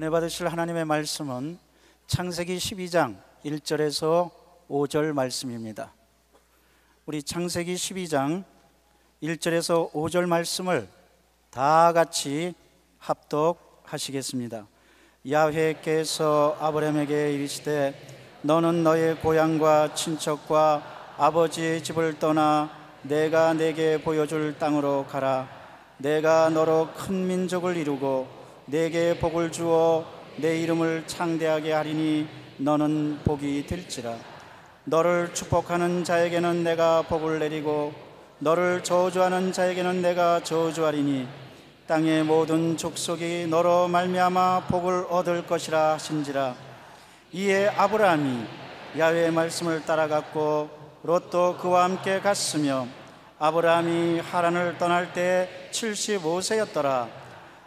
은혜 받으실 하나님의 말씀은 창세기 12장 1절에서 5절 말씀입니다. 우리 창세기 12장 1절에서 5절 말씀을 다 같이 합독하시겠습니다. 야훼께서 아브라함에게 이르시되 너는 너의 고향과 친척과 아버지의 집을 떠나 내가 내게 보여줄 땅으로 가라. 내가 너로 큰 민족을 이루고 내게 복을 주어 내 이름을 창대하게 하리니 너는 복이 될지라. 너를 축복하는 자에게는 내가 복을 내리고 너를 저주하는 자에게는 내가 저주하리니 땅의 모든 족속이 너로 말미암아 복을 얻을 것이라 하신지라. 이에 아브라함이 야훼의 말씀을 따라갔고 롯도 그와 함께 갔으며 아브라함이 하란을 떠날 때 75세였더라.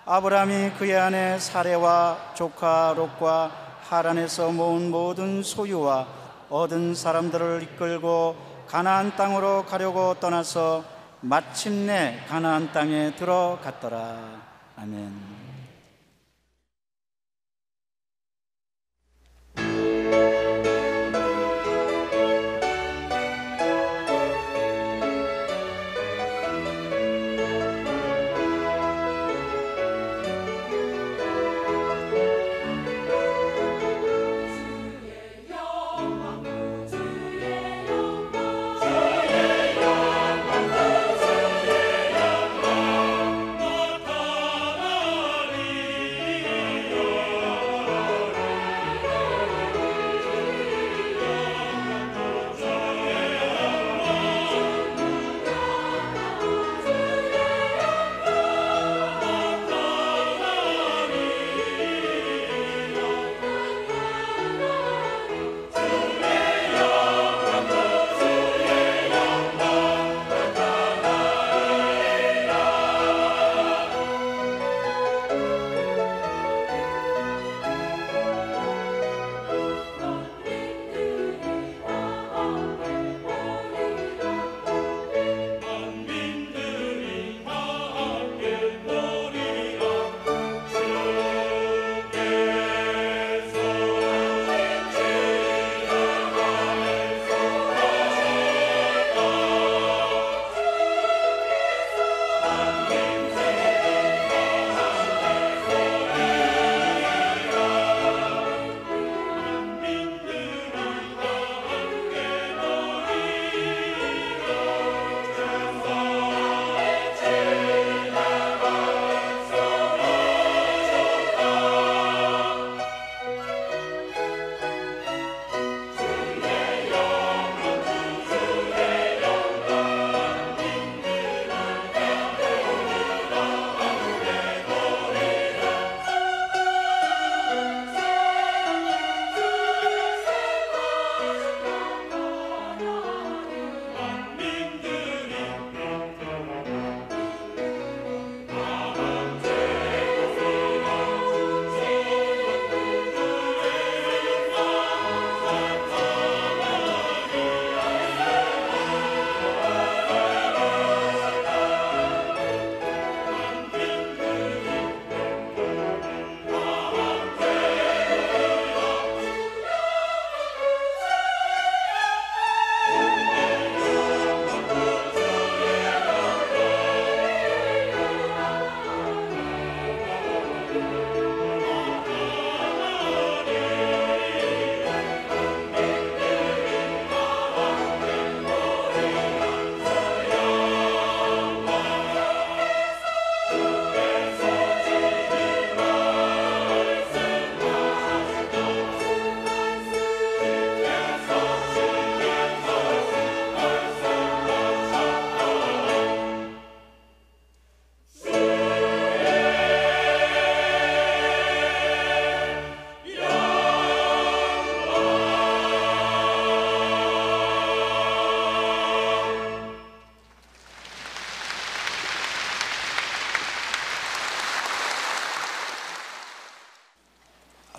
아브라함이 그의 아내 사레와 조카 롯과 하란에서 모은 모든 소유와 얻은 사람들을 이끌고 가나안 땅으로 가려고 떠나서 마침내 가나안 땅에 들어갔더라. 아멘.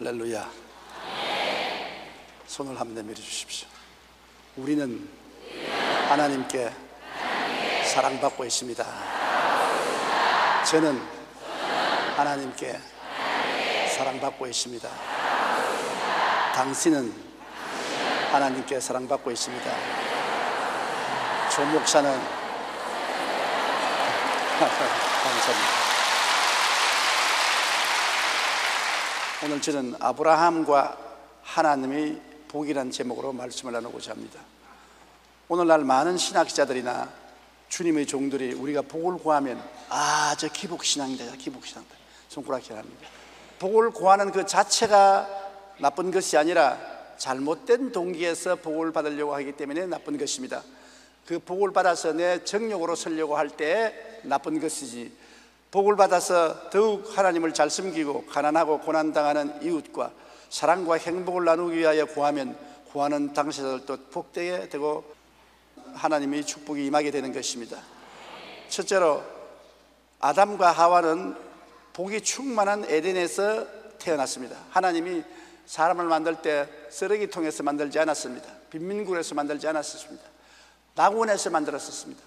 할렐루야. 손을 한번 내밀어 주십시오. 우리는 하나님께 사랑받고 있습니다. 저는 하나님께 사랑받고 있습니다. 당신은 하나님께 사랑받고 있습니다. 조 목사는 감사합니다. 오늘 저는 아브라함과 하나님의 복이라는 제목으로 말씀을 나누고자 합니다. 오늘날 많은 신학자들이나 주님의 종들이 우리가 복을 구하면 저 기복신앙이다, 기복신앙이다 손가락질 합니다. 복을 구하는 그 자체가 나쁜 것이 아니라 잘못된 동기에서 복을 받으려고 하기 때문에 나쁜 것입니다. 그 복을 받아서 내 정욕으로 살려고 할 때 나쁜 것이지, 복을 받아서 더욱 하나님을 잘 섬기고 가난하고 고난당하는 이웃과 사랑과 행복을 나누기 위하여 구하면 구하는 당사자들도 복되게 되고 하나님의 축복이 임하게 되는 것입니다. 첫째로, 아담과 하와는 복이 충만한 에덴에서 태어났습니다. 하나님이 사람을 만들 때 쓰레기통에서 만들지 않았습니다. 빈민굴에서 만들지 않았습니다. 낙원에서 만들었습니다.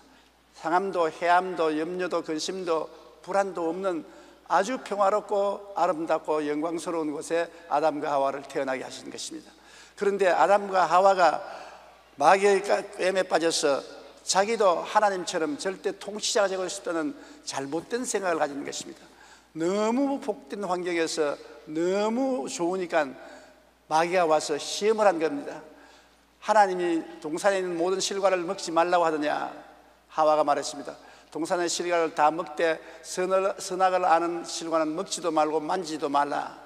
상함도 해함도 염려도 근심도 불안도 없는 아주 평화롭고 아름답고 영광스러운 곳에 아담과 하와를 태어나게 하신 것입니다. 그런데 아담과 하와가 마귀의 꿰매 빠져서 자기도 하나님처럼 절대 통치자가 되고 싶다는 잘못된 생각을 가진 것입니다. 너무 복된 환경에서 너무 좋으니까 마귀가 와서 시험을 한 겁니다. 하나님이 동산에 있는 모든 실과를 먹지 말라고 하더냐? 하와가 말했습니다. 동산의 실과를 다 먹되 선악을 아는 실과는 먹지도 말고 만지도 말라.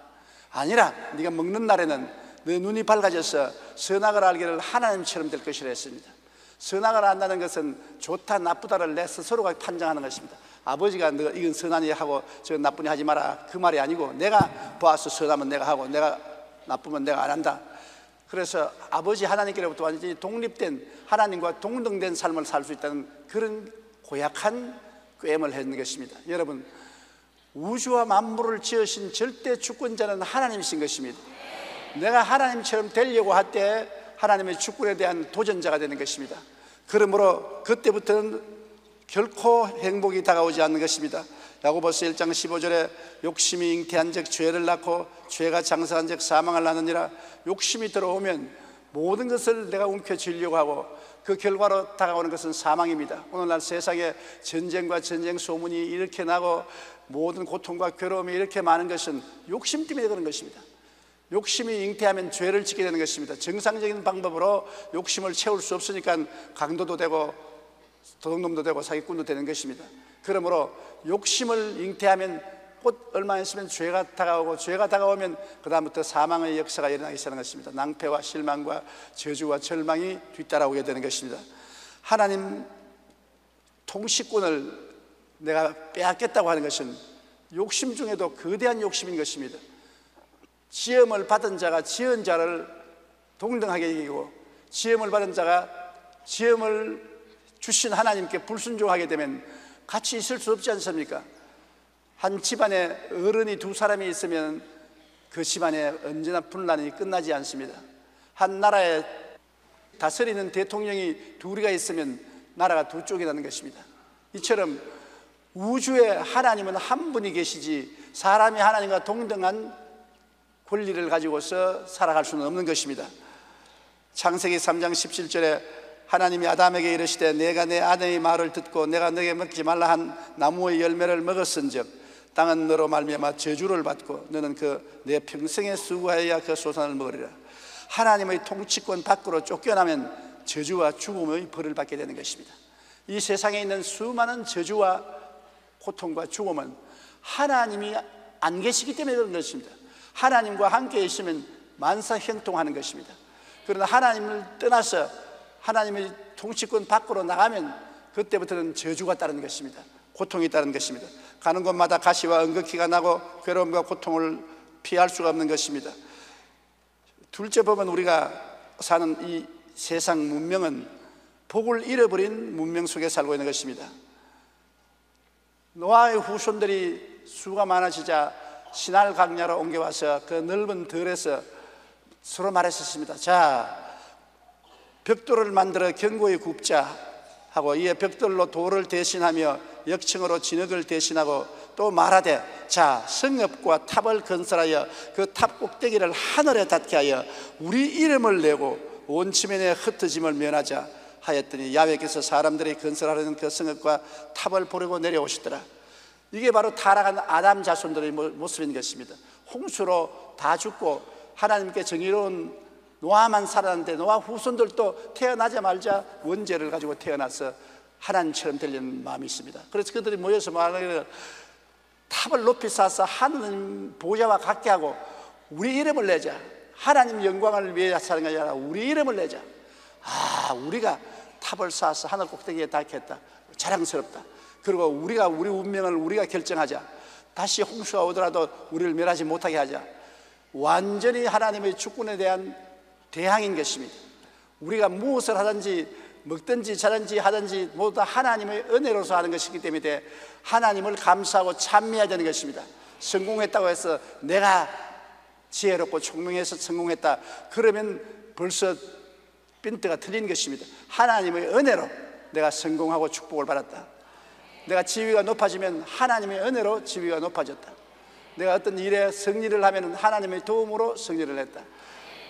아니라 네가 먹는 날에는 네 눈이 밝아져서 선악을 알기를 하나님처럼 될 것이라 했습니다. 선악을 안다는 것은 좋다 나쁘다를 내 스스로가 판정하는 것입니다. 아버지가 너 이건 선하니 하고 저 나쁘니 하지 마라, 그 말이 아니고 내가 보아서 선하면 내가 하고 내가 나쁘면 내가 안 한다. 그래서 아버지 하나님께로부터 완전히 독립된, 하나님과 동등된 삶을 살 수 있다는 그런 고약한 꿰임을 했는 것입니다. 여러분, 우주와 만물을 지으신 절대 주권자는 하나님이신 것입니다. 내가 하나님처럼 되려고 할 때 하나님의 주권에 대한 도전자가 되는 것입니다. 그러므로 그때부터는 결코 행복이 다가오지 않는 것입니다. 야고보서 1장 15절에 욕심이 잉태한 즉 죄를 낳고 죄가 장사한 즉 사망을 낳느니라. 욕심이 들어오면 모든 것을 내가 움켜쥐려고 하고 그 결과로 다가오는 것은 사망입니다. 오늘날 세상에 전쟁과 전쟁 소문이 이렇게 나고 모든 고통과 괴로움이 이렇게 많은 것은 욕심 때문에 그런 것입니다. 욕심이 잉태하면 죄를 짓게 되는 것입니다. 정상적인 방법으로 욕심을 채울 수 없으니까 강도도 되고 도둑놈도 되고 사기꾼도 되는 것입니다. 그러므로 욕심을 잉태하면 곧 얼마 있으면 죄가 다가오고 죄가 다가오면 그 다음부터 사망의 역사가 일어나기 시작하는 것입니다. 낭패와 실망과 저주와 절망이 뒤따라오게 되는 것입니다. 하나님 통치권을 내가 빼앗겠다고 하는 것은 욕심 중에도 거대한 욕심인 것입니다. 지음을 받은 자가 지은 자를 동등하게 여기고 지음을 받은 자가 지음을 주신 하나님께 불순종하게 되면 같이 있을 수 없지 않습니까? 한 집안에 어른이 두 사람이 있으면 그 집안에 언제나 분란이 끝나지 않습니다. 한 나라에 다스리는 대통령이 둘이가 있으면 나라가 두 쪽이 나는 것입니다. 이처럼 우주에 하나님은 한 분이 계시지 사람이 하나님과 동등한 권리를 가지고서 살아갈 수는 없는 것입니다. 창세기 3장 17절에 하나님이 아담에게 이르시되 내가 내 아내의 말을 듣고 내가 너에게 먹지 말라 한 나무의 열매를 먹었은즉 땅은 너로 말미암아 저주를 받고 너는 그 내 평생에 수고하여야 그 소산을 먹으리라. 하나님의 통치권 밖으로 쫓겨나면 저주와 죽음의 벌을 받게 되는 것입니다. 이 세상에 있는 수많은 저주와 고통과 죽음은 하나님이 안 계시기 때문에 그런 것입니다. 하나님과 함께 있으면 만사형통하는 것입니다. 그러나 하나님을 떠나서 하나님의 통치권 밖으로 나가면 그때부터는 저주가 따르는 것입니다. 고통이 따르는 것입니다. 가는 곳마다 가시와 응급기가 나고 괴로움과 고통을 피할 수가 없는 것입니다. 둘째 보면 우리가 사는 이 세상 문명은 복을 잃어버린 문명 속에 살고 있는 것입니다. 노아의 후손들이 수가 많아지자 신할 강야로 옮겨와서 그 넓은 들에서 서로 말했었습니다. 자, 벽돌을 만들어 견고히 굽자 하고 이에 벽돌로 돌을 대신하며 역청으로 진흙을 대신하고 또 말하되 자 성읍과 탑을 건설하여 그 탑 꼭대기를 하늘에 닿게 하여 우리 이름을 내고 온 지면에 흩어짐을 면하자 하였더니 야훼께서 사람들이 건설하려는 그 성읍과 탑을 보려고 내려오시더라. 이게 바로 타락한 아담 자손들의 모습인 것입니다. 홍수로 다 죽고 하나님께 정의로운 노아만 살았는데 노아 후손들도 태어나자마자 원죄를 가지고 태어나서 하나님처럼 되려는 마음이 있습니다. 그래서 그들이 모여서 말하기를 탑을 높이 쌓아서 하나님 보좌와 같게 하고 우리 이름을 내자. 하나님 영광을 위해 사는 것이 아니라 우리 이름을 내자. 우리가 탑을 쌓아서 하늘 꼭대기에 닿게 했다. 자랑스럽다. 그리고 우리 운명을 우리가 결정하자. 다시 홍수가 오더라도 우리를 멸하지 못하게 하자. 완전히 하나님의 주권에 대한 대항인 것입니다. 우리가 무엇을 하든지 먹든지 자든지 하든지 모두 다 하나님의 은혜로서 하는 것이기 때문에 하나님을 감사하고 찬미해야 되는 것입니다. 성공했다고 해서 내가 지혜롭고 총명해서 성공했다 그러면 벌써 핀트가 틀린 것입니다. 하나님의 은혜로 내가 성공하고 축복을 받았다. 내가 지위가 높아지면 하나님의 은혜로 지위가 높아졌다. 내가 어떤 일에 승리를 하면 하나님의 도움으로 승리를 했다.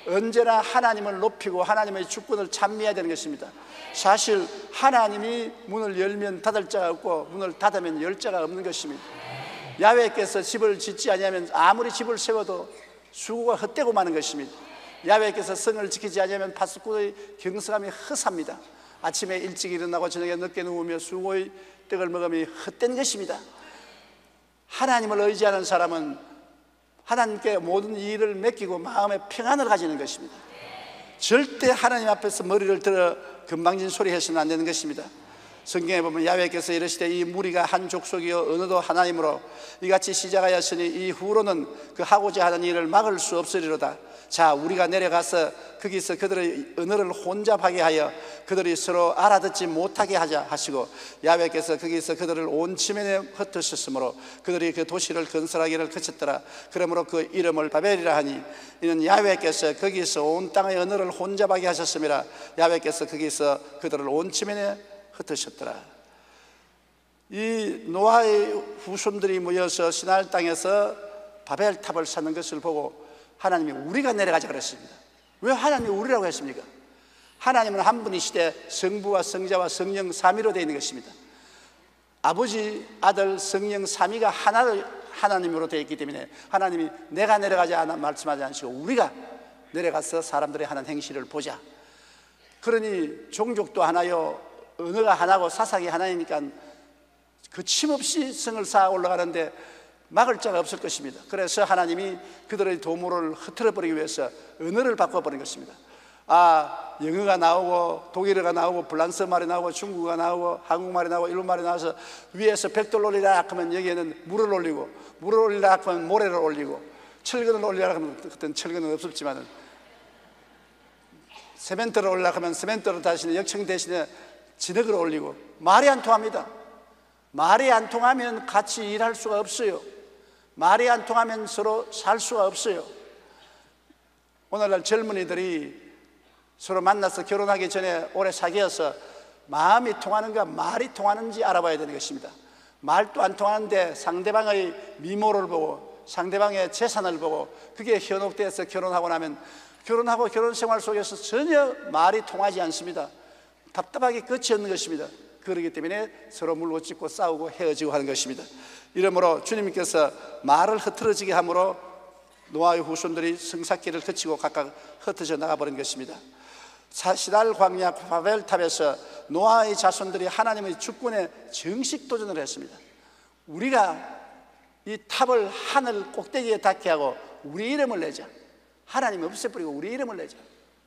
언제나 하나님을 높이고 하나님의 주권을 찬미해야 되는 것입니다. 사실 하나님이 문을 열면 닫을 자가 없고 문을 닫으면 열 자가 없는 것입니다. 야훼께서 집을 짓지 아니하면 아무리 집을 세워도 수고가 헛되고 마는 것입니다. 야훼께서 성을 지키지 아니하면 파수꾼의 경성함이 허사입니다. 아침에 일찍 일어나고 저녁에 늦게 누우며 수고의 떡을 먹으면 헛된 것입니다. 하나님을 의지하는 사람은 하나님께 모든 일을 맡기고 마음에 평안을 가지는 것입니다. 절대 하나님 앞에서 머리를 들어 금방진 소리 해서는 안 되는 것입니다. 성경에 보면 야훼께서 이르시되 이 무리가 한 족속이요 어느도 하나님으로 이같이 시작하였으니 이후로는 그 하고자 하는 일을 막을 수 없으리로다. 자 우리가 내려가서 거기서 그들의 언어를 혼잡하게 하여 그들이 서로 알아듣지 못하게 하자 하시고 야훼께서 거기서 그들을 온 지면에 흩으셨으므로 그들이 그 도시를 건설하기를 그쳤더라. 그러므로 그 이름을 바벨이라 하니 이는 야훼께서 거기서 온 땅의 언어를 혼잡하게 하셨음이라. 야훼께서 거기서 그들을 온 지면에 흩으셨더라. 이 노아의 후손들이 모여서 시날 땅에서 바벨탑을 쌓는 것을 보고 하나님이 우리가 내려가자 그랬습니다. 왜 하나님이 우리라고 했습니까? 하나님은 한 분이시되 성부와 성자와 성령 삼위로 되어 있는 것입니다. 아버지, 아들, 성령 삼위가 하나님으로 되어 있기 때문에 하나님이 내가 내려가자 말씀하지 않으시고 우리가 내려가서 사람들의 하는 행실을 보자. 그러니 종족도 하나요 언어가 하나고 사상이 하나이니까 거침없이 성을 쌓아 올라가는데 막을 자가 없을 것입니다. 그래서 하나님이 그들의 도모를 흐트러버리기 위해서 언어를 바꿔버린 것입니다. 영어가 나오고 독일어가 나오고 프랑스 말이 나오고 중국어가 나오고 한국말이 나오고 일본말이 나와서 위에서 벽돌 올리라 하면 여기에는 물을 올리고 물을 올리라 하면 모래를 올리고 철근을 올리라 하면 그때는 철근은 없었지만 세멘트를 올리라 하면 세멘트를 다시 역청 대신에 진흙을 올리고 말이 안 통합니다. 말이 안 통하면 같이 일할 수가 없어요. 말이 안 통하면 서로 살 수가 없어요. 오늘날 젊은이들이 서로 만나서 결혼하기 전에 오래 사귀어서 마음이 통하는가 말이 통하는지 알아봐야 되는 것입니다. 말도 안 통하는데 상대방의 미모를 보고 상대방의 재산을 보고 그게 현혹돼서 결혼하고 나면 결혼하고 결혼 생활 속에서 전혀 말이 통하지 않습니다. 답답하게 끝이 없는 것입니다. 그렇기 때문에 서로 물고 찢고 싸우고 헤어지고 하는 것입니다. 이러므로 주님께서 말을 흐트러지게 함으로 노아의 후손들이 성삭기를 거치고 각각 흩어져 나가버린 것입니다. 시날 광야 바벨탑에서 노아의 자손들이 하나님의 주권에 정식 도전을 했습니다. 우리가 이 탑을 하늘 꼭대기에 닿게 하고 우리 이름을 내자. 하나님 없애버리고 우리 이름을 내자.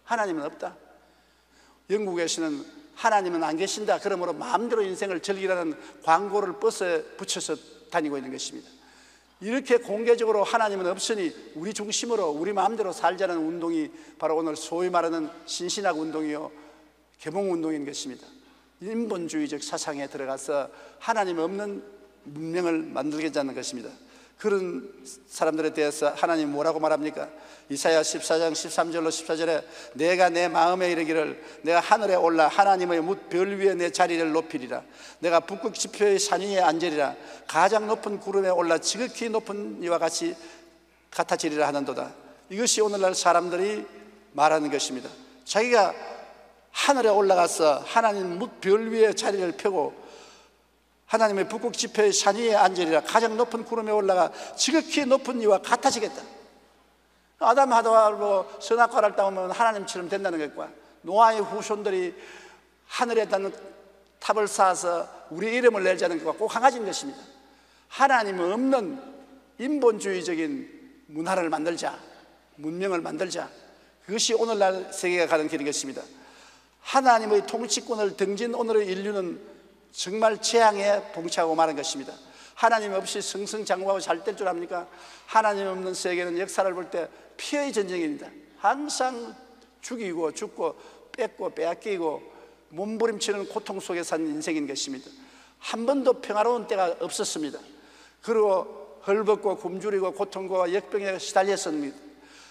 하나님은 없다. 영국에서는 하나님은 안 계신다. 그러므로 마음대로 인생을 즐기라는 광고를 버스에 붙여서 다니고 있는 것입니다. 이렇게 공개적으로 하나님은 없으니 우리 중심으로 우리 마음대로 살자는 운동이 바로 오늘 소위 말하는 신신학 운동이요 계몽운동인 것입니다. 인본주의적 사상에 들어가서 하나님 없는 문명을 만들겠다는 것입니다. 그런 사람들에 대해서 하나님 뭐라고 말합니까? 이사야 14장 13절로 14절에 내가 내 마음에 이르기를 내가 하늘에 올라 하나님의 뭇 별 위에 내 자리를 높이리라. 내가 북극 지표의 산 위에 앉으리라. 가장 높은 구름에 올라 지극히 높은 이와 같이 같아지리라 하는도다. 이것이 오늘날 사람들이 말하는 것입니다. 자기가 하늘에 올라가서 하나님 뭇 별 위에 자리를 펴고 하나님의 북극 지표의 산 위에 앉으리라. 가장 높은 구름에 올라가 지극히 높은 이와 같아지겠다. 아담 하다와 선악과를 따오면 하나님처럼 된다는 것과 노아의 후손들이 하늘에 닿는 탑을 쌓아서 우리 이름을 내자는 것과 꼭 한 가지인 것입니다. 하나님 없는 인본주의적인 문화를 만들자, 문명을 만들자. 그것이 오늘날 세계가 가는 길인 것입니다. 하나님의 통치권을 등진 오늘의 인류는 정말 재앙에 봉착하고 마는 것입니다. 하나님 없이 승승장구하고 잘 될 줄 압니까? 하나님 없는 세계는 역사를 볼 때 피해의 전쟁입니다. 항상 죽이고 죽고 뺏고 빼앗기고 몸부림치는 고통 속에 산 인생인 것입니다. 한 번도 평화로운 때가 없었습니다. 그리고 헐벗고 굶주리고 고통과 역병에 시달렸습니다.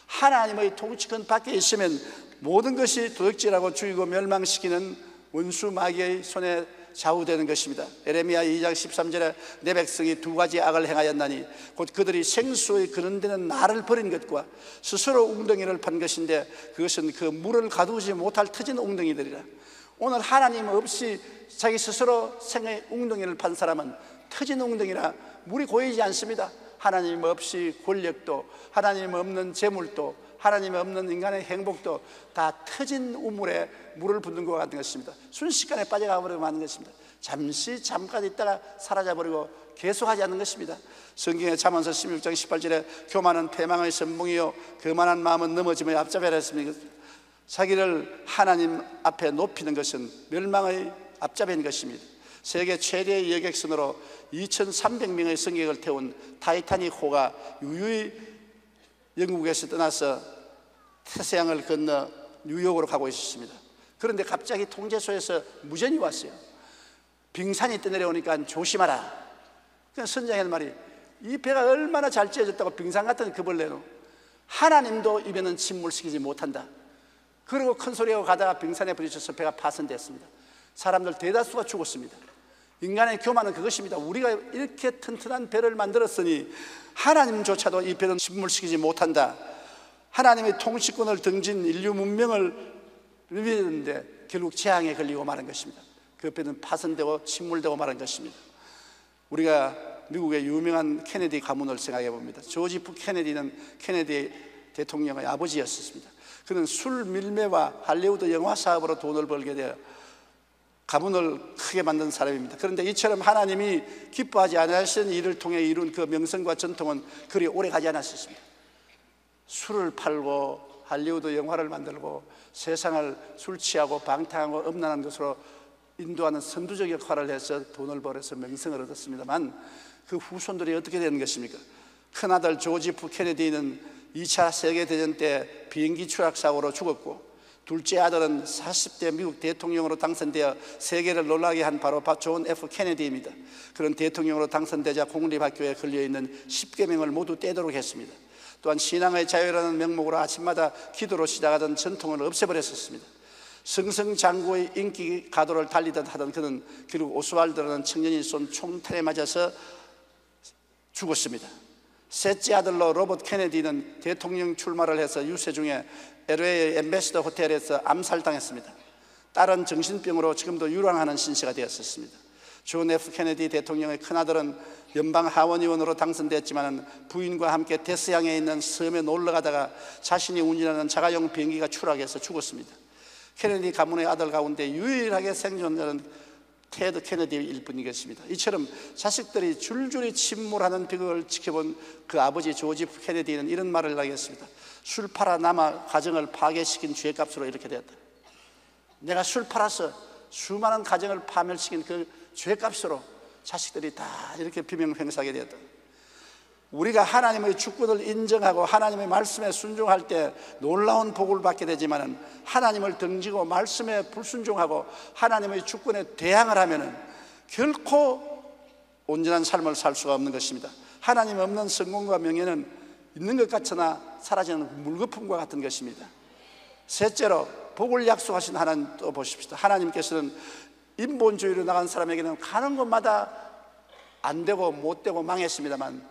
하나님의 통치권 밖에 있으면 모든 것이 도둑질하고 죽이고 멸망시키는 원수 마귀의 손에 좌우되는 것입니다. 에레미야 2장 13절에 내 백성이 두 가지 악을 행하였나니 곧 그들이 생수의 근원되는 나를 버린 것과 스스로 웅덩이를 판 것인데 그것은 그 물을 가두지 못할 터진 웅덩이들이라. 오늘 하나님 없이 자기 스스로 생의 웅덩이를 판 사람은 터진 웅덩이라 물이 고이지 않습니다. 하나님 없이 권력도, 하나님 없는 재물도, 하나님 없는 인간의 행복도 다 터진 우물에 물을 붓는 것 같은 것입니다. 순식간에 빠져가 버리고 마는 것입니다. 잠깐 있다가 사라져버리고 계속하지 않는 것입니다. 성경의 잠언서 16장 18절에 교만은 패망의 선봉이요 교만한 마음은 넘어짐의 앞잡이라 했습니다. 자기를 하나님 앞에 높이는 것은 멸망의 앞잡이인 것입니다. 세계 최대의 여객선으로 2300명의 승객을 태운 타이타닉 호가 유유히 영국에서 떠나서 태서양을 건너 뉴욕으로 가고 있었습니다. 그런데 갑자기 통제소에서 무전이 왔어요. 빙산이 떠내려오니까 조심하라. 그냥 선장이 하는 말이 이 배가 얼마나 잘 찌어졌다고 빙산 같은 그 벌레로 하나님도 입에는 침몰시키지 못한다. 그리고 큰 소리하고 가다가 빙산에 부딪혀서 배가 파손됐습니다. 사람들 대다수가 죽었습니다. 인간의 교만은 그것입니다. 우리가 이렇게 튼튼한 배를 만들었으니 하나님조차도 이 배는 침몰시키지 못한다. 하나님의 통치권을 등진 인류 문명을 누리는데 결국 재앙에 걸리고 마는 것입니다. 그 배는 파손되고 침몰되고 마는 것입니다. 우리가 미국의 유명한 케네디 가문을 생각해 봅니다. 조지 F 케네디는 케네디 대통령의 아버지였습니다. 그는 술 밀매와 할리우드 영화 사업으로 돈을 벌게 되어 가문을 크게 만든 사람입니다. 그런데 이처럼 하나님이 기뻐하지 않으시는 일을 통해 이룬 그 명성과 전통은 그리 오래 가지 않았습니다. 술을 팔고 할리우드 영화를 만들고 세상을 술 취하고 방탕하고 음란한 것으로 인도하는 선두적 역할을 해서 돈을 벌어서 명성을 얻었습니다만 그 후손들이 어떻게 되는 것입니까? 큰아들 조지 F 케네디는 2차 세계대전 때 비행기 추락 사고로 죽었고 둘째 아들은 40대 미국 대통령으로 당선되어 세계를 놀라게 한 바로 존 F 케네디입니다. 그런 대통령으로 당선되자 공립학교에 걸려있는 10계명을 모두 떼도록 했습니다. 또한 신앙의 자유라는 명목으로 아침마다 기도로 시작하던 전통을 없애버렸었습니다. 승승장구의 인기 가도를 달리듯 하던 그는 결국 오스왈드라는 청년이 쏜 총탄에 맞아서 죽었습니다. 셋째 아들로 로버트 케네디는 대통령 출마를 해서 유세 중에 LA의 엠베시더 호텔에서 암살당했습니다. 딸은 정신병으로 지금도 유랑하는 신세가 되었었습니다. 존 F 케네디 대통령의 큰아들은 연방 하원의원으로 당선됐지만 부인과 함께 데스양에 있는 섬에 놀러가다가 자신이 운전하는 자가용 비행기가 추락해서 죽었습니다. 케네디 가문의 아들 가운데 유일하게 생존자는 테드 케네디일 뿐이겠습니다. 이처럼 자식들이 줄줄이 침몰하는 비극을 지켜본 그 아버지 조지 F 케네디는 이런 말을 하겠습니다. 술 팔아 남아 가정을 파괴시킨 죄값으로 이렇게 되었다. 내가 술 팔아서 수많은 가정을 파멸시킨 그 죄값으로 자식들이 다 이렇게 비명횡사하게 되었다. 우리가 하나님의 주권을 인정하고 하나님의 말씀에 순종할 때 놀라운 복을 받게 되지만 하나님을 등지고 말씀에 불순종하고 하나님의 주권에 대항을 하면 결코 온전한 삶을 살 수가 없는 것입니다. 하나님 없는 성공과 명예는 있는 것 같으나 사라지는 물거품과 같은 것입니다. 셋째로 복을 약속하신 하나님 또 보십시다. 하나님께서는 인본주의로 나간 사람에게는 가는 곳마다 안 되고 못 되고 망했습니다만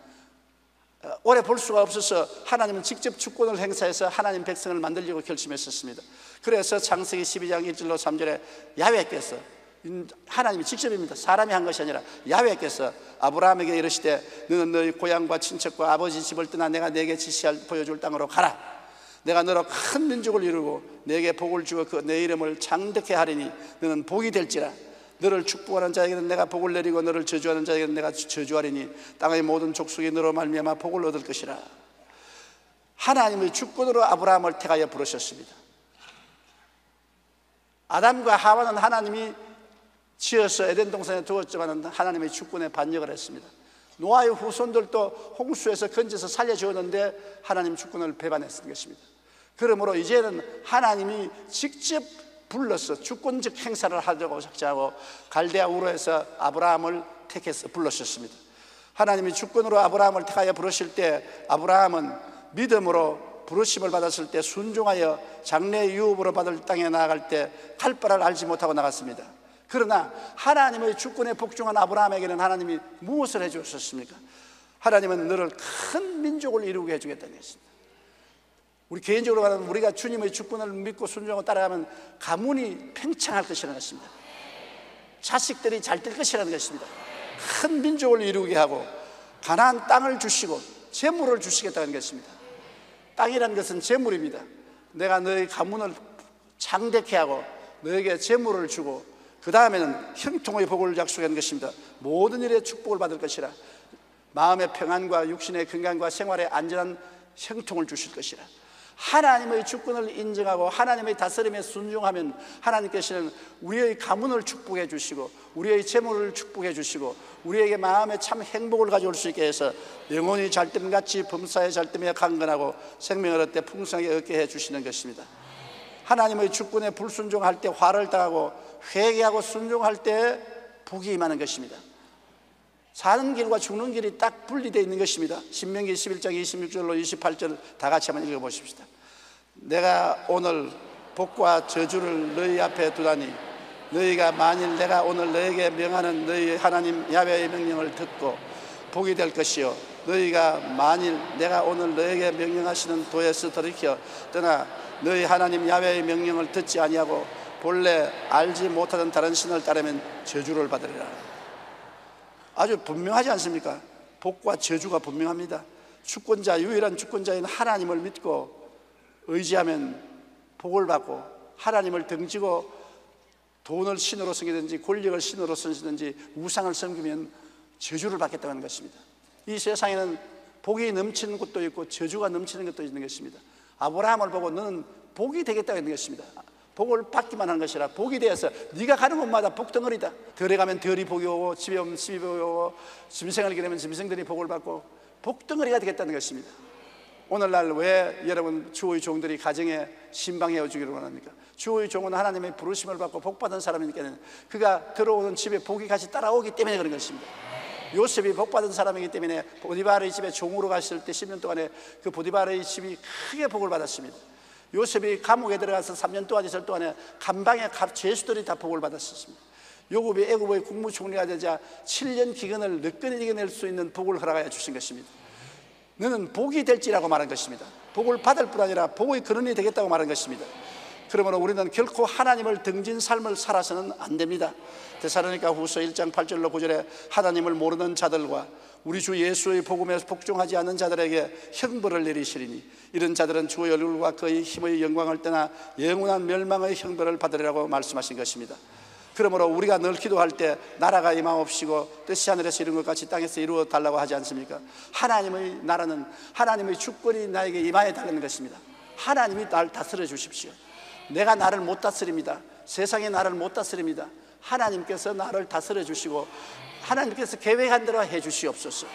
오래 볼 수가 없어서 하나님은 직접 주권을 행사해서 하나님 백성을 만들려고 결심했었습니다. 그래서 창세기 12장 1절로 3절에 야훼께서, 하나님이 직접입니다. 사람이 한 것이 아니라 야훼께서 아브라함에게 이르시되 너는 너희 고향과 친척과 아버지 집을 떠나 내가 네게 지시할 보여줄 땅으로 가라. 내가 너로 큰 민족을 이루고 네게 복을 주어 그 내 이름을 창대케 하리니 너는 복이 될지라. 너를 축복하는 자에게는 내가 복을 내리고 너를 저주하는 자에게는 내가 저주하리니 땅의 모든 족속이 너로 말미암아 복을 얻을 것이라. 하나님의 주권으로 아브라함을 택하여 부르셨습니다. 아담과 하와는 하나님이 지어서 에덴 동산에 두었지만 하나님의 주권에 반역을 했습니다. 노아의 후손들도 홍수에서 건져서 살려주었는데 하나님 주권을 배반했던 것입니다. 그러므로 이제는 하나님이 직접 불러서 주권적 행사를 하려고 작정하고 갈대아 우르에서 아브라함을 택해서 불러셨습니다. 하나님이 주권으로 아브라함을 택하여 부르실 때 아브라함은 믿음으로 부르심을 받았을 때 순종하여 장래 유업으로 받을 땅에 나아갈 때 갈 바를 알지 못하고 나갔습니다. 그러나 하나님의 주권에 복종한 아브라함에게는 하나님이 무엇을 해주셨습니까? 하나님은 너를 큰 민족을 이루게 해주겠다는 것입니다. 우리 개인적으로 말하면 우리가 주님의 주권을 믿고 순종하고 따라가면 가문이 팽창할 것이라는 것입니다. 자식들이 잘 될 것이라는 것입니다. 큰 민족을 이루게 하고 가나안 땅을 주시고 재물을 주시겠다는 것입니다. 땅이라는 것은 재물입니다. 내가 너희 가문을 창대케 하고 너에게 재물을 주고 그 다음에는 형통의 복을 약속한 것입니다. 모든 일에 축복을 받을 것이라. 마음의 평안과 육신의 건강과 생활의 안전한 형통을 주실 것이라. 하나님의 주권을 인정하고 하나님의 다스림에 순종하면 하나님께서는 우리의 가문을 축복해 주시고 우리의 재물을 축복해 주시고 우리에게 마음에 참 행복을 가져올 수 있게 해서 영혼이 잘됨같이 범사에 잘됨에 강건하고 생명을 얻되 풍성하게 얻게 해 주시는 것입니다. 하나님의 주권에 불순종할 때 화를 당하고 회개하고 순종할 때 복이 임하는 것입니다. 사는 길과 죽는 길이 딱 분리되어 있는 것입니다. 신명기 11장 26절로 28절 다 같이 한번 읽어보십시다. 내가 오늘 복과 저주를 너희 앞에 두다니 너희가 만일 내가 오늘 너희에게 명하는 너희 하나님 야훼의 명령을 듣고 복이 될 것이요 너희가 만일 내가 오늘 너희에게 명령하시는 도에서 돌이켜 떠나 너희 하나님 야훼의 명령을 듣지 아니하고 본래 알지 못하던 다른 신을 따르면 저주를 받으리라. 아주 분명하지 않습니까? 복과 저주가 분명합니다. 주권자, 유일한 주권자인 하나님을 믿고 의지하면 복을 받고 하나님을 등지고 돈을 신으로 섬기든지 권력을 신으로 섬기든지 우상을 섬기면 저주를 받겠다는 것입니다. 이 세상에는 복이 넘치는 것도 있고 저주가 넘치는 것도 있는 것입니다. 아브라함을 보고 너는 복이 되겠다는 것입니다. 복을 받기만 하는 것이라 복이 되어서 네가 가는 곳마다 복덩어리다. 덜에 가면 덜이 복이 오고 집에 오면 집이 복이 오고 짐승을 기르면 짐승들이 복을 받고 복덩어리가 되겠다는 것입니다. 오늘날 왜 여러분 주의 종들이 가정에 신방해 주기를 원합니까? 주의 종은 하나님의 부르심을 받고 복받은 사람이니까 그가 들어오는 집에 복이 같이 따라오기 때문에 그런 것입니다. 요셉이 복받은 사람이기 때문에 보디바르의 집에 종으로 갔을 때 10년 동안에 그 보디바르의 집이 크게 복을 받았습니다. 요셉이 감옥에 들어가서 3년 동안 있을 동안에 감방의 죄수들이 다 복을 받았습니다. 요셉이 애굽의 국무총리가 되자 7년 기근을 늦건이 이겨낼 수 있는 복을 허락하여 주신 것입니다. 너는 복이 될지라고 말한 것입니다. 복을 받을 뿐 아니라 복의 근원이 되겠다고 말한 것입니다. 그러므로 우리는 결코 하나님을 등진 삶을 살아서는 안 됩니다. 데살로니가 후서 1장 8절로 9절에 하나님을 모르는 자들과 우리 주 예수의 복음에 복종하지 않는 자들에게 형벌을 내리시리니 이런 자들은 주의 얼굴과 그의 힘의 영광을 떠나 영원한 멸망의 형벌을 받으리라고 말씀하신 것입니다. 그러므로 우리가 늘 기도할 때 나라가 임하옵시고 뜻이 하늘에서 이룬 것 같이 땅에서 이루어 달라고 하지 않습니까? 하나님의 나라는 하나님의 주권이 나에게 임하여 달라는 것입니다. 하나님이 나를 다스려 주십시오. 내가 나를 못 다스립니다. 세상이 나를 못 다스립니다. 하나님께서 나를 다스려 주시고 하나님께서 계획한 대로 해 주시옵소서.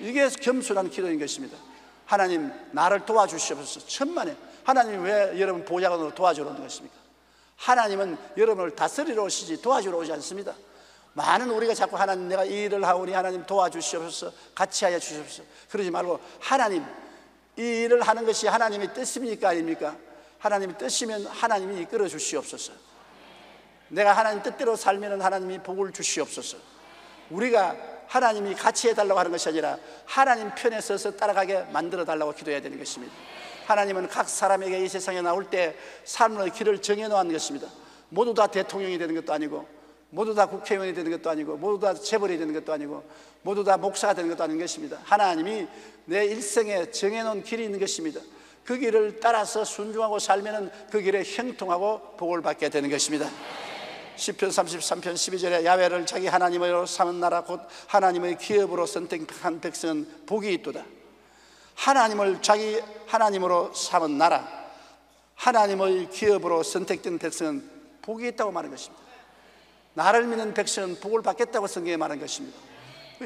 이게 겸손한 기도인 것입니다. 하나님 나를 도와주시옵소서. 천만에 하나님 왜 여러분 보좌관으로 도와주러 오는 것입니까? 하나님은 여러분을 다스리러 오시지 도와주러 오지 않습니다. 많은 우리가 자꾸 하나님 내가 이 일을 하오니 하나님 도와주시옵소서, 같이 하여 주시옵소서 그러지 말고 하나님 이 일을 하는 것이 하나님의 뜻입니까 아닙니까? 하나님의 뜻이면 하나님이 이끌어 주시옵소서. 내가 하나님 뜻대로 살면 하나님이 복을 주시옵소서. 우리가 하나님이 같이 해달라고 하는 것이 아니라 하나님 편에 서서 따라가게 만들어 달라고 기도해야 되는 것입니다. 하나님은 각 사람에게 이 세상에 나올 때 삶의 길을 정해놓은 것입니다. 모두 다 대통령이 되는 것도 아니고, 모두 다 국회의원이 되는 것도 아니고, 모두 다 재벌이 되는 것도 아니고, 모두 다 목사가 되는 것도 아닌 것입니다. 하나님이 내 일생에 정해놓은 길이 있는 것입니다. 그 길을 따라서 순종하고 살면 그 길에 형통하고 복을 받게 되는 것입니다. 시편 33편 12절에 야훼를 자기 하나님으로 삼은 나라 곧 하나님의 기업으로 선택한 백성은 복이 있도다. 하나님을 자기 하나님으로 삼은 나라, 하나님의 기업으로 선택된 백성은 복이 있다고 말한 것입니다. 나를 믿는 백성은 복을 받겠다고 성경에 말한 것입니다.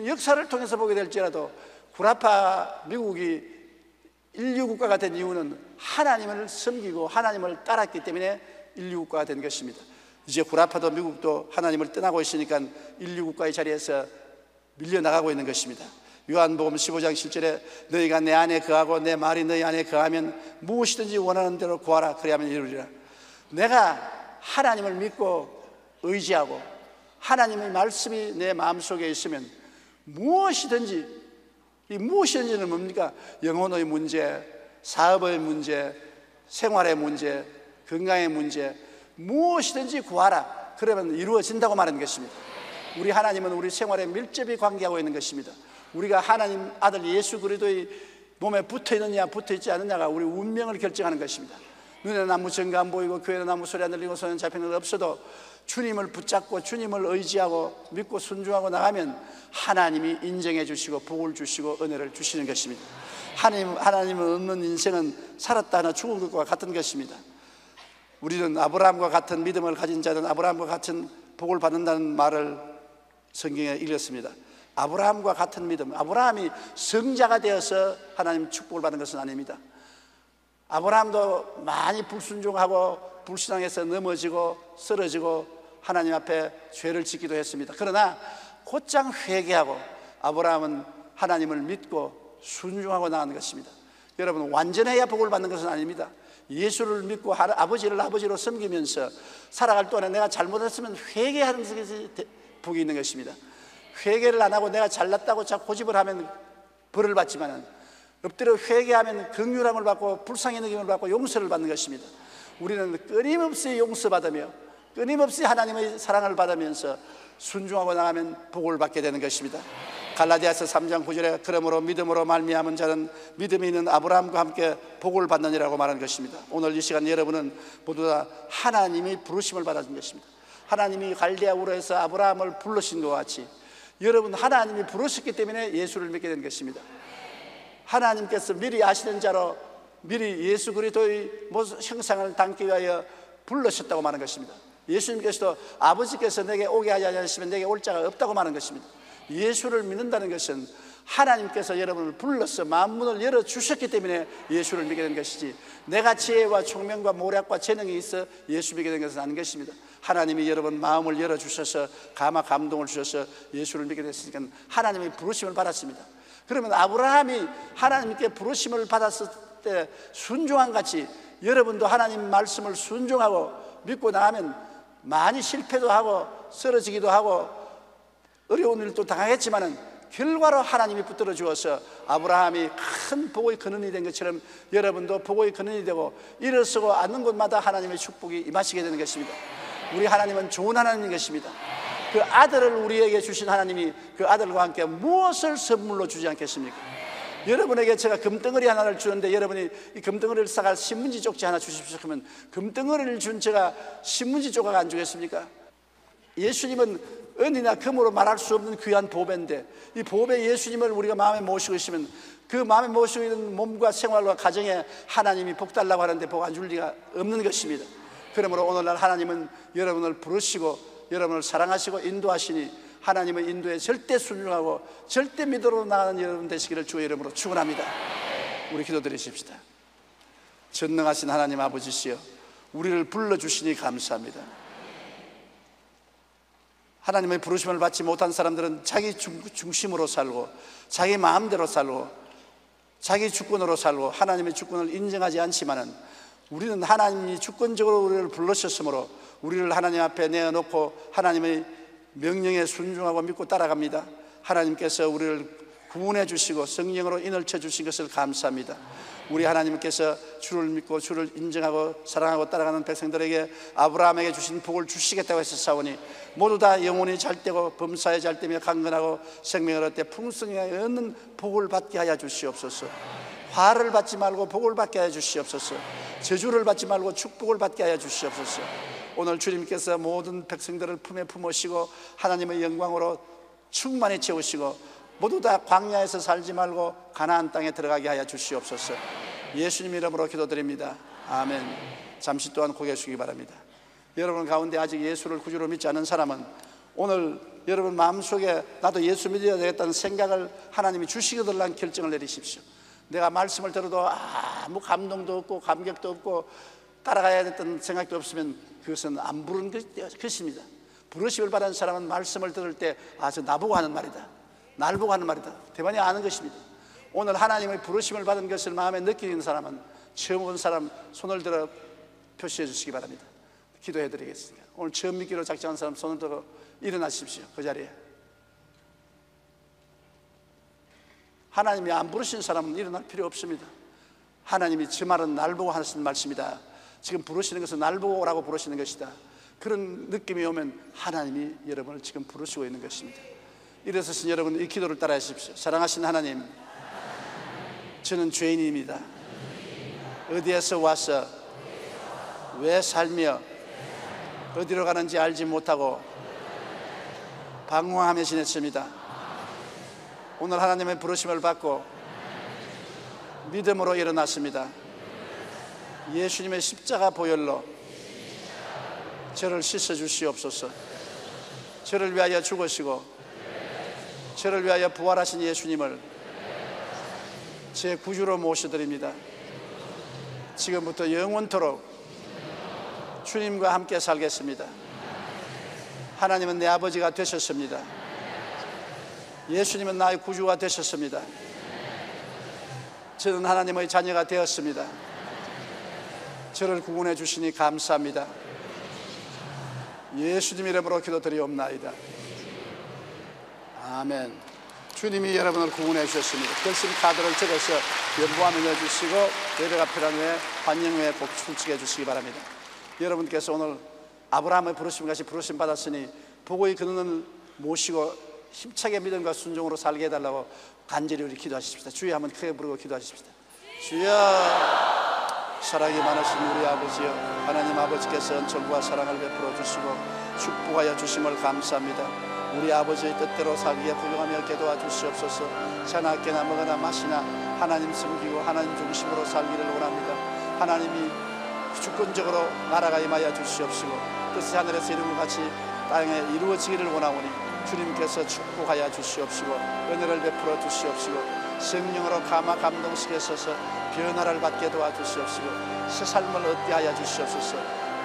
역사를 통해서 보게 될지라도 구라파 미국이 인류국가가 된 이유는 하나님을 섬기고 하나님을 따랐기 때문에 인류국가가 된 것입니다. 이제 구라파도 미국도 하나님을 떠나고 있으니까 인류국가의 자리에서 밀려나가고 있는 것입니다. 요한복음 15장 7절에 너희가 내 안에 거하고 내 말이 너희 안에 거하면 무엇이든지 원하는 대로 구하라 그리하면 이루리라. 내가 하나님을 믿고 의지하고 하나님의 말씀이 내 마음속에 있으면 무엇이든지, 이 무엇이든지는 뭡니까? 영혼의 문제, 사업의 문제, 생활의 문제, 건강의 문제, 무엇이든지 구하라 그러면 이루어진다고 말하는 것입니다. 우리 하나님은 우리 생활에 밀접히 관계하고 있는 것입니다. 우리가 하나님 아들 예수 그리스도의 몸에 붙어있느냐 붙어있지 않느냐가 우리 운명을 결정하는 것입니다. 눈에 나무 전가 안 보이고 귀에 나무 소리 안 들리고 손에 잡히는 것 없어도 주님을 붙잡고 주님을 의지하고 믿고 순종하고 나가면 하나님이 인정해 주시고 복을 주시고 은혜를 주시는 것입니다. 하나님은 없는 인생은 살았다 하나 죽은 것과 같은 것입니다. 우리는 아브라함과 같은 믿음을 가진 자는 아브라함과 같은 복을 받는다는 말을 성경에 읽었습니다. 아브라함과 같은 믿음, 아브라함이 성자가 되어서 하나님 축복을 받은 것은 아닙니다. 아브라함도 많이 불순종하고 불신앙에서 넘어지고 쓰러지고 하나님 앞에 죄를 짓기도 했습니다. 그러나 곧장 회개하고 아브라함은 하나님을 믿고 순종하고 나가는 것입니다. 여러분, 완전해야 복을 받는 것은 아닙니다. 예수를 믿고 아버지를 아버지로 섬기면서 살아갈 동안에 내가 잘못했으면 회개하는 것이 복이 있는 것입니다. 회개를 안 하고 내가 잘났다고 자꾸 고집을 하면 벌을 받지만 엎드려 회개하면 긍휼함을 받고 불쌍히 여김을 받고 용서를 받는 것입니다. 우리는 끊임없이 용서받으며 끊임없이 하나님의 사랑을 받으면서 순종하고 나가면 복을 받게 되는 것입니다. 갈라디아서 3장 9절에 그러므로 믿음으로 말미암은 자는 믿음이 있는 아브라함과 함께 복을 받느니라고 말하는 것입니다. 오늘 이 시간 여러분은 모두 다 하나님의 부르심을 받아준 것입니다. 하나님이 갈대아 우르에서 아브라함을 부르신 것 같이 여러분 하나님이 부르셨기 때문에 예수를 믿게 된 것입니다. 하나님께서 미리 아시는 자로 미리 예수 그리스도의 형상을 담기 위하여 불러셨다고 말하는 것입니다. 예수님께서도 아버지께서 내게 오게 하지 않으시면 내게 올 자가 없다고 말하는 것입니다. 예수를 믿는다는 것은 하나님께서 여러분을 불러서 만문을 열어주셨기 때문에 예수를 믿게 된 것이지 내가 지혜와 총명과 모략과 재능이 있어 예수 믿게 된 것은 아닌 것입니다. 하나님이 여러분 마음을 열어주셔서 감동을 주셔서 예수를 믿게 됐으니까 하나님의 부르심을 받았습니다. 그러면 아브라함이 하나님께 부르심을 받았을 때 순종한 같이 여러분도 하나님 말씀을 순종하고 믿고 나가면 많이 실패도 하고 쓰러지기도 하고 어려운 일도 당하겠지만은 결과로 하나님이 붙들어 주어서 아브라함이 큰 복의 근원이 된 것처럼 여러분도 복의 근원이 되고 일어서고 앉는 곳마다 하나님의 축복이 임하시게 되는 것입니다. 우리 하나님은 좋은 하나님인 것입니다. 그 아들을 우리에게 주신 하나님이 그 아들과 함께 무엇을 선물로 주지 않겠습니까? 여러분에게 제가 금덩어리 하나를 주는데 여러분이 이 금덩어리를 싸갈 신문지 쪽지 하나 주십시오 하면 금덩어리를 준 제가 신문지 조각 안 주겠습니까? 예수님은 은이나 금으로 말할 수 없는 귀한 보배인데 이 보배 예수님을 우리가 마음에 모시고 있으면 그 마음에 모시고 있는 몸과 생활과 가정에 하나님이 복 달라고 하는데 복 안 줄 리가 없는 것입니다. 그러므로 오늘날 하나님은 여러분을 부르시고 여러분을 사랑하시고 인도하시니 하나님의 인도에 절대 순종하고 절대 믿음으로 나가는 여러분 되시기를 주의 이름으로 축원합니다. 우리 기도드리십시다. 전능하신 하나님 아버지시여 우리를 불러주시니 감사합니다. 하나님의 부르심을 받지 못한 사람들은 자기 중심으로 살고 자기 마음대로 살고 자기 주권으로 살고 하나님의 주권을 인정하지 않지만은, 우리는 하나님이 주권적으로 우리를 불러셨으므로 우리를 하나님 앞에 내어놓고 하나님의 명령에 순종하고 믿고 따라갑니다. 하나님께서 우리를 구원해 주시고 성령으로 인을 쳐 주신 것을 감사합니다. 우리 하나님께서 주를 믿고 주를 인정하고 사랑하고 따라가는 백성들에게 아브라함에게 주신 복을 주시겠다고 했었사오니, 모두 다 영혼이 잘되고 범사에 잘되며 강건하고 생명을 얻되 풍성하게 얻는 복을 받게 하여 주시옵소서. 화를 받지 말고 복을 받게 하여 주시옵소서. 저주를 받지 말고 축복을 받게 하여 주시옵소서. 오늘 주님께서 모든 백성들을 품에 품으시고 하나님의 영광으로 충만히 채우시고 모두 다 광야에서 살지 말고 가나안 땅에 들어가게 하여 주시옵소서. 예수님 이름으로 기도드립니다. 아멘. 잠시 또한 고개 숙이기 바랍니다. 여러분 가운데 아직 예수를 구주로 믿지 않은 사람은 오늘 여러분 마음속에 나도 예수 믿어야 되겠다는 생각을 하나님이 주시거들란 결정을 내리십시오. 내가 말씀을 들어도 아무 감동도 없고 감격도 없고 따라가야 됐던 생각도 없으면 그것은 안 부른 것입니다. 부르심을 받은 사람은 말씀을 들을 때 저 나보고 하는 말이다, 날 보고 하는 말이다, 대만이 아는 것입니다. 오늘 하나님의 부르심을 받은 것을 마음에 느끼는 사람은 처음 본 사람 손을 들어 표시해 주시기 바랍니다. 기도해 드리겠습니다. 오늘 처음 믿기로 작정한 사람 손을 들어 일어나십시오. 그 자리에. 하나님이 안 부르신 사람은 일어날 필요 없습니다. 하나님이 저 말은 날 보고 하시는 말씀이다, 지금 부르시는 것은 날 보고 오라고 부르시는 것이다, 그런 느낌이 오면 하나님이 여러분을 지금 부르시고 있는 것입니다. 일어서신 여러분 이 기도를 따라 하십시오. 사랑하신 하나님, 저는 죄인입니다. 어디에서 와서 왜 살며 어디로 가는지 알지 못하고 방황하며 지냈습니다. 오늘 하나님의 부르심을 받고 믿음으로 일어났습니다. 예수님의 십자가 보혈로 저를 씻어 주시옵소서. 저를 위하여 죽으시고 저를 위하여 부활하신 예수님을 제 구주로 모셔드립니다. 지금부터 영원토록 주님과 함께 살겠습니다. 하나님은 내 아버지가 되셨습니다. 예수님은 나의 구주가 되셨습니다. 저는 하나님의 자녀가 되었습니다. 저를 구원해 주시니 감사합니다. 예수님 이름으로 기도드리옵나이다. 아멘. 주님이 여러분을 구원해 주셨습니다. 결심 카드를 적어서 연보함을 넣어주시고 예배가 필요한 후에 환영 후에 꼭 출첵해 주시기 바랍니다. 여러분께서 오늘 아브라함의 부르심 같이 부르심 받았으니 보고의 근원을 모시고 힘차게 믿음과 순종으로 살게 해달라고 간절히 우리 기도하십시다. 주여 한번 크게 부르고 기도하십시다. 주여, 사랑이 많으신 우리 아버지여, 하나님 아버지께서 은총과 사랑을 베풀어 주시고 축복하여 주심을 감사합니다. 우리 아버지의 뜻대로 살기에 불용하며 기도하 주시옵소서. 자나 깨나 먹으나 마시나 하나님 섬기고 하나님 중심으로 살기를 원합니다. 하나님이 주권적으로 나라가 임하여 주시옵시고 뜻이 하늘에서 이룬 것 같이 땅에 이루어지기를 원하오니 주님께서 축복하여 주시옵시고 은혜를 베풀어 주시옵시고 성령으로 감화 감동시켜서 변화를 받게 도와주시옵시고 새 삶을 얻게 하여 주시옵소서.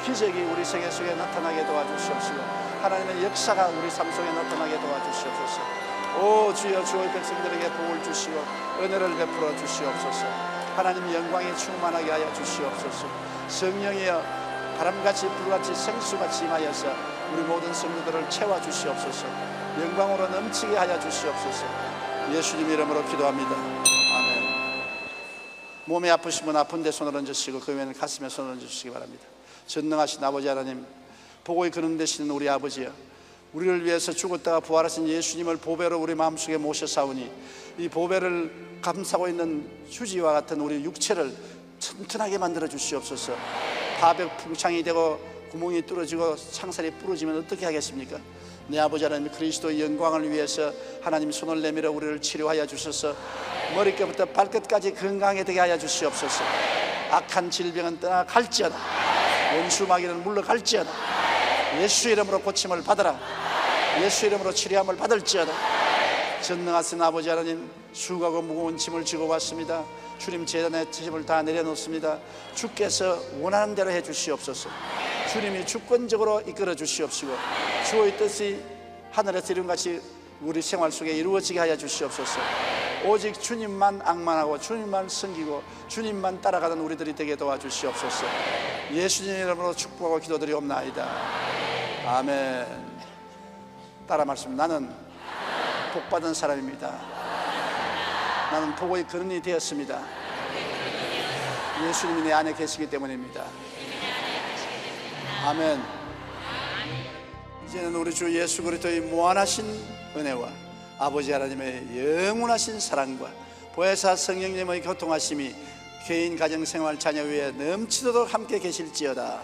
기적이 우리 생애 속에 나타나게 도와주시옵시고 하나님의 역사가 우리 삶 속에 나타나게 도와주시옵소서. 오 주여, 주의 백성들에게 복을 주시고 은혜를 베풀어 주시옵소서. 하나님 영광이 충만하게 하여 주시옵소서. 성령이여 바람같이 불같이 생수같이 임하여서 우리 모든 성도들을 채워주시옵소서. 영광으로 넘치게 하여 주시옵소서. 예수님 이름으로 기도합니다. 아멘. 몸이 아프신 분 아픈데 손을 얹으시고 그 외에는 가슴에 손을 얹으시기 바랍니다. 전능하신 아버지 하나님, 보고의 근원 되시는 우리 아버지여, 우리를 위해서 죽었다가 부활하신 예수님을 보배로 우리 마음속에 모셔사오니 이 보배를 감싸고 있는 휴지와 같은 우리 육체를 튼튼하게 만들어 주시옵소서. 파벽풍창이 되고 구멍이 뚫어지고 창살이 부러지면 어떻게 하겠습니까? 내 아버지 하나님, 그리스도의 영광을 위해서 하나님 손을 내밀어 우리를 치료하여 주셔서 머리끝부터 발끝까지 건강하게 되게 하여 주시옵소서. 악한 질병은 떠나갈지어다. 원수 마귀는 물러갈지어다. 예수 이름으로 고침을 받으라. 예수 이름으로 치료함을 받을지어다. 전능하신 아버지 하나님, 수고하고 무거운 짐을 지고 왔습니다. 주님 재단에 짐을 다 내려놓습니다. 주께서 원하는 대로 해 주시옵소서. 주님이 주권적으로 이끌어 주시옵시고 주의 뜻이 하늘에서 이름같이 우리 생활 속에 이루어지게 하여 주시옵소서. 오직 주님만 앙만하고 주님만 섬기고 주님만 따라가는 우리들이 되게 도와주시옵소서. 예수님의 이름으로 축복하고 기도드리옵나이다. 아멘. 따라 말씀. 나는 복받은 사람입니다. 나는 복의 근원이 되었습니다. 예수님이 내 안에 계시기 때문입니다. 아멘. 이제는 우리 주 예수 그리스도의 무한하신 은혜와 아버지 하나님의 영원하신 사랑과 보혜사 성령님의 교통하심이 개인 가정생활 자녀 위에 넘치도록 함께 계실지어다.